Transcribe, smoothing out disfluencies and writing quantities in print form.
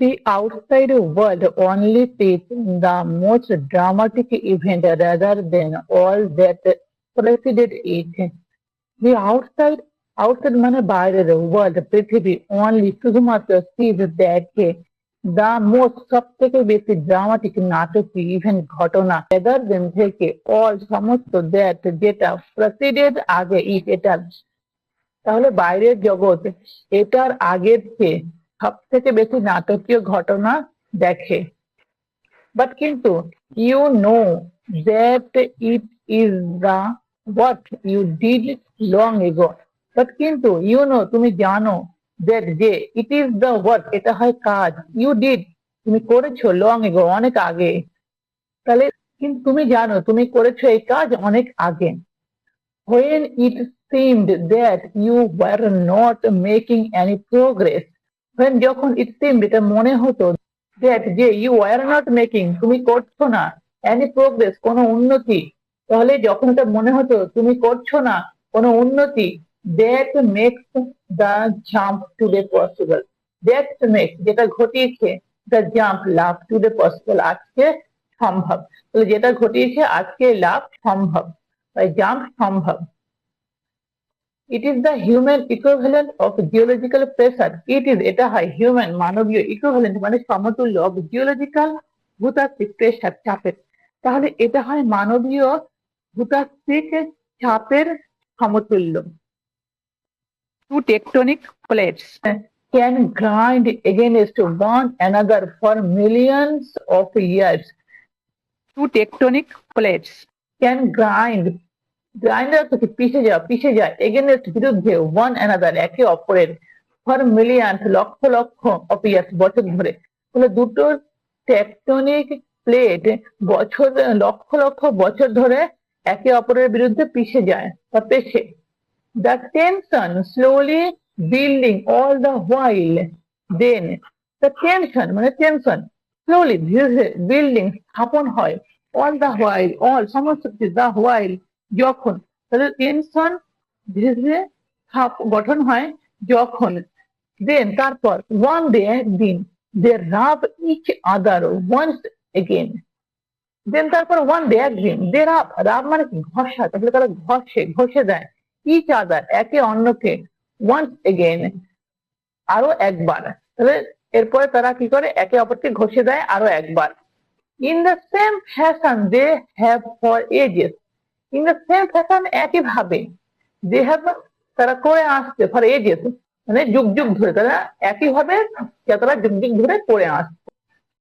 The outside world only sees the most dramatic event rather than all that preceded it. The outside মানে বাইরের world পৃথিবী only শুধুমাত্র sees দেখে the most সব থেকে বেশি ড্রামাটিক নাটকীয় ইভেন্ট ঘটনা rather than থেকে all সমস্ত that যেটা preceded আগে এটার। তাহলে বাইরের জগৎ এটার আগের চেয়ে সব থেকে বেশি নাটকীয় ঘটনা দেখে। বাট কিন্তু you know that it is the what you did long ago. But কিন্তু ইউ নো তুমি জানো দ্যাট যে ইট ইজ দ্য হোয়াট এটা হয় কাজ, ইউ ডিড তুমি করেছো, লং এগো অনেক আগে। তাহলে কিন্তু তুমি জানো তুমি করেছো এই কাজ অনেক আগে। When it seemed that you were not making any progress, when যখন it seemed এটা মনে হতো that যে you were not making তুমি করছো না any progress কোনো উন্নতি, তাহলে যখন এটা মনে হতো তুমি করছো না কোনো উন্নতি, that makes the jump to the possible, that makes যেটা ঘটিয়েছে the jump love to the possible আজকে সম্ভব। তাহলে যেটা ঘটিয়েছে আজকে লাভ সম্ভব, তাই জাম্প সম্ভব। It is the human equivalent of geological pressure. It is এটা হয় human মানবীয় equivalent মানে সমতুল্য of geological ভূতাত্ত্বিক প্রেসার চাপের। তাহলে এটা হয় মানবীয় ভূতাত্ত্বিক চাপের সমতুল্য। Two tectonic plates can grind against one another for millions of years. Two tectonic plates can grinder থেকে পিষে যায় এগেনস্ট বিরুদ্ধে ওয়ান অ্যানাদার একে অপরের for million lakh lakh of years বছর ধরে। তাহলে দুটো টেকটনিক প্লেট বছর লক্ষ লক্ষ বছর ধরে একে অপরের বিরুদ্ধে পিষে যায় বা পেছে। The tension slowly building all the while, then the tension মানে টেনশন স্লোলি ধীরে ধীরে বিল্ডিং স্থাপন হয়, অল দ্য হোয়াইল অল সমস্ত দ্য হোয়াইল যখন, তাহলে টেনশন ধীরে ধীরে গঠন হয় যখন, দেন তারপর ওয়ান ডে একদিন দে রাব ইচ আদার ওয়ান্স এগেন, দেন তারপর ওয়ান ডে একদিন দে রাব রাব মানে কি ঘষা, তাহলে তারা ঘষে দেয় ইচ আদার একে অন্যকে ওয়ান্স এগেন আরো একবার, তাহলে এরপরে তারা কি করে একে অপরকে ঘষে দেয় আরো একবার। In the same fashion they have for ages, in the same fashion একইভাবে দে হ্যাভ তারা করে আসছে ফর এজেস মানে যুগ যুগ ধরে, তারা একইভাবে তারা যুগ যুগ ধরে করে আসছে।